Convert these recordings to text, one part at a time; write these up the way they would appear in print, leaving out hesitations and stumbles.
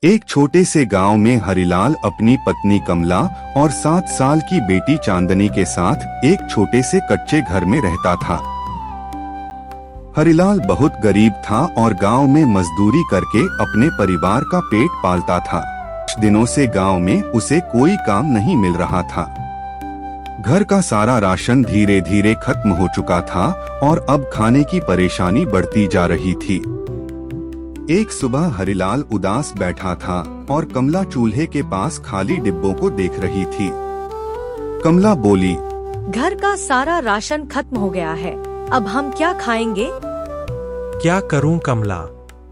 एक छोटे से गांव में हरिलाल अपनी पत्नी कमला और 7 साल की बेटी चांदनी के साथ एक छोटे से कच्चे घर में रहता था। हरिलाल बहुत गरीब था और गांव में मजदूरी करके अपने परिवार का पेट पालता था। कुछ दिनों से गांव में उसे कोई काम नहीं मिल रहा था। घर का सारा राशन धीरे धीरे खत्म हो चुका था और अब खाने की परेशानी बढ़ती जा रही थी। एक सुबह हरिलाल उदास बैठा था और कमला चूल्हे के पास खाली डिब्बों को देख रही थी। कमला बोली, घर का सारा राशन खत्म हो गया है, अब हम क्या खाएंगे? क्या करूं कमला,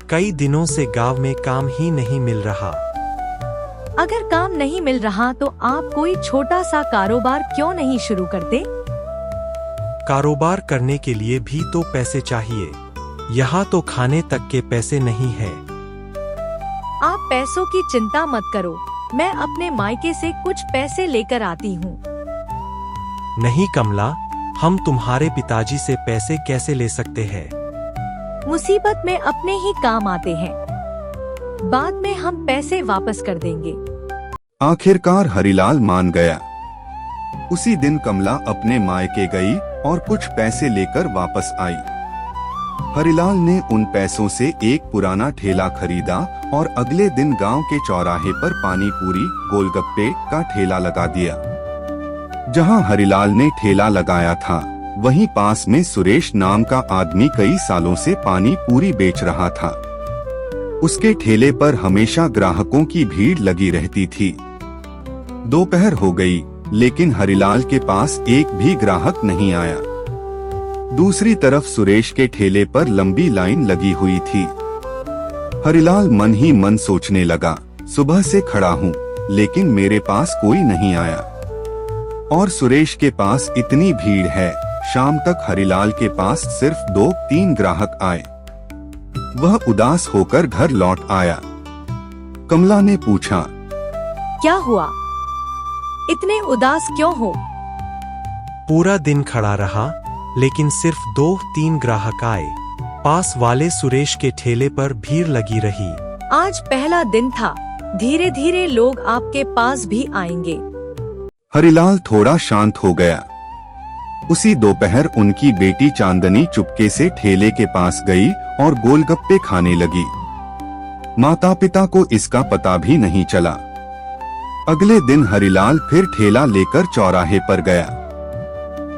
कई दिनों से गांव में काम ही नहीं मिल रहा। अगर काम नहीं मिल रहा तो आप कोई छोटा सा कारोबार क्यों नहीं शुरू करते? कारोबार करने के लिए भी तो पैसे चाहिए, यहाँ तो खाने तक के पैसे नहीं है। आप पैसों की चिंता मत करो, मैं अपने मायके से कुछ पैसे लेकर आती हूँ। नहीं कमला, हम तुम्हारे पिताजी से पैसे कैसे ले सकते हैं? मुसीबत में अपने ही काम आते हैं, बाद में हम पैसे वापस कर देंगे। आखिरकार हरिलाल मान गया। उसी दिन कमला अपने मायके गई और कुछ पैसे लेकर वापस आई। हरिलाल ने उन पैसों से एक पुराना ठेला खरीदा और अगले दिन गांव के चौराहे पर पानी पूरी गोलगप्पे का ठेला लगा दिया। जहां हरिलाल ने ठेला लगाया था, वहीं पास में सुरेश नाम का आदमी कई सालों से पानी पूरी बेच रहा था। उसके ठेले पर हमेशा ग्राहकों की भीड़ लगी रहती थी। दोपहर हो गई, लेकिन हरिलाल के पास एक भी ग्राहक नहीं आया। दूसरी तरफ सुरेश के ठेले पर लंबी लाइन लगी हुई थी। हरिलाल मन ही मन सोचने लगा, सुबह से खड़ा हूँ, लेकिन मेरे पास कोई नहीं आया और सुरेश के पास इतनी भीड़ है। शाम तक हरिलाल के पास सिर्फ 2-3 ग्राहक आए। वह उदास होकर घर लौट आया। कमला ने पूछा, क्या हुआ, इतने उदास क्यों हो? पूरा दिन खड़ा रहा, लेकिन सिर्फ 2-3 ग्राहक आए। पास वाले सुरेश के ठेले पर भीड़ लगी रही। आज पहला दिन था, धीरे धीरे लोग आपके पास भी आएंगे। हरिलाल थोड़ा शांत हो गया। उसी दोपहर उनकी बेटी चांदनी चुपके से ठेले के पास गई और गोलगप्पे खाने लगी। माता पिता को इसका पता भी नहीं चला। अगले दिन हरिलाल फिर ठेला लेकर चौराहे पर गया,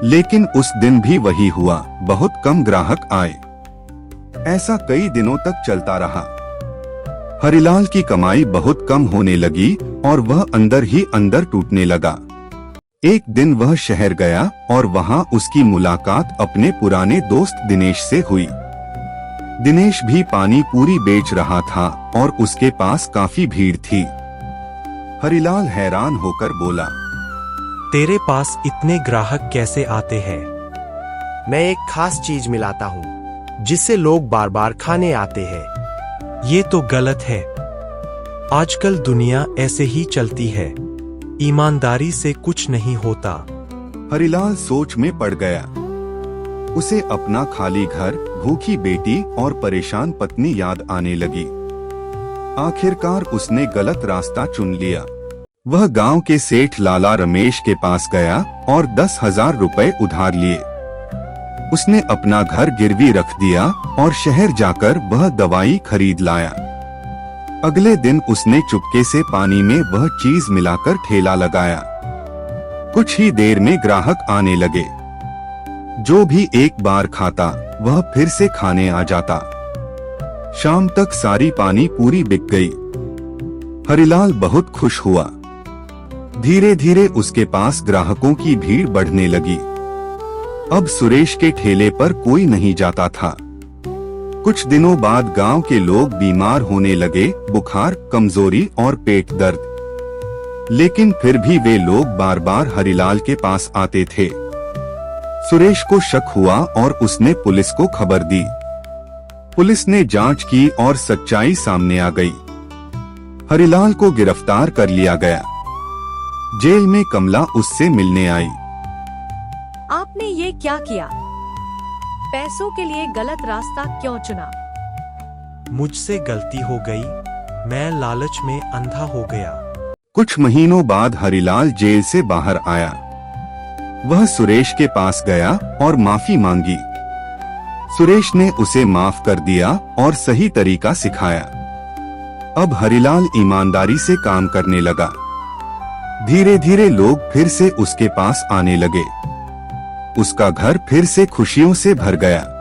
लेकिन उस दिन भी वही हुआ, बहुत कम ग्राहक आए। ऐसा कई दिनों तक चलता रहा। हरिलाल की कमाई बहुत कम होने लगी और वह अंदर ही अंदर टूटने लगा। एक दिन वह शहर गया और वहां उसकी मुलाकात अपने पुराने दोस्त दिनेश से हुई। दिनेश भी पानी पूरी बेच रहा था और उसके पास काफी भीड़ थी। हरिलाल हैरान होकर बोला, तेरे पास इतने ग्राहक कैसे आते हैं? मैं एक खास चीज मिलाता हूँ, जिससे लोग बार बार खाने आते हैं। ये तो गलत है। आजकल दुनिया ऐसे ही चलती है, ईमानदारी से कुछ नहीं होता। हरिलाल सोच में पड़ गया। उसे अपना खाली घर, भूखी बेटी और परेशान पत्नी याद आने लगी। आखिरकार उसने गलत रास्ता चुन लिया। वह गांव के सेठ लाला रमेश के पास गया और 10,000 रुपए उधार लिए। उसने अपना घर गिरवी रख दिया और शहर जाकर वह दवाई खरीद लाया। अगले दिन उसने चुपके से पानी में वह चीज मिलाकर ठेला लगाया। कुछ ही देर में ग्राहक आने लगे। जो भी एक बार खाता, वह फिर से खाने आ जाता। शाम तक सारी पानी पूरी बिक गई। हरिलाल बहुत खुश हुआ। धीरे धीरे उसके पास ग्राहकों की भीड़ बढ़ने लगी। अब सुरेश के ठेले पर कोई नहीं जाता था। कुछ दिनों बाद गांव के लोग बीमार होने लगे, बुखार, कमजोरी और पेट दर्द। लेकिन फिर भी वे लोग बार बार हरिलाल के पास आते थे। सुरेश को शक हुआ और उसने पुलिस को खबर दी। पुलिस ने जांच की और सच्चाई सामने आ गई। हरिलाल को गिरफ्तार कर लिया गया। जेल में कमला उससे मिलने आई। आपने ये क्या किया? पैसों के लिए गलत रास्ता क्यों चुना? मुझसे गलती हो गई, मैं लालच में अंधा हो गया। कुछ महीनों बाद हरिलाल जेल से बाहर आया। वह सुरेश के पास गया और माफी मांगी। सुरेश ने उसे माफ कर दिया और सही तरीका सिखाया। अब हरिलाल ईमानदारी से काम करने लगा। धीरे धीरे लोग फिर से उसके पास आने लगे। उसका घर फिर से खुशियों से भर गया।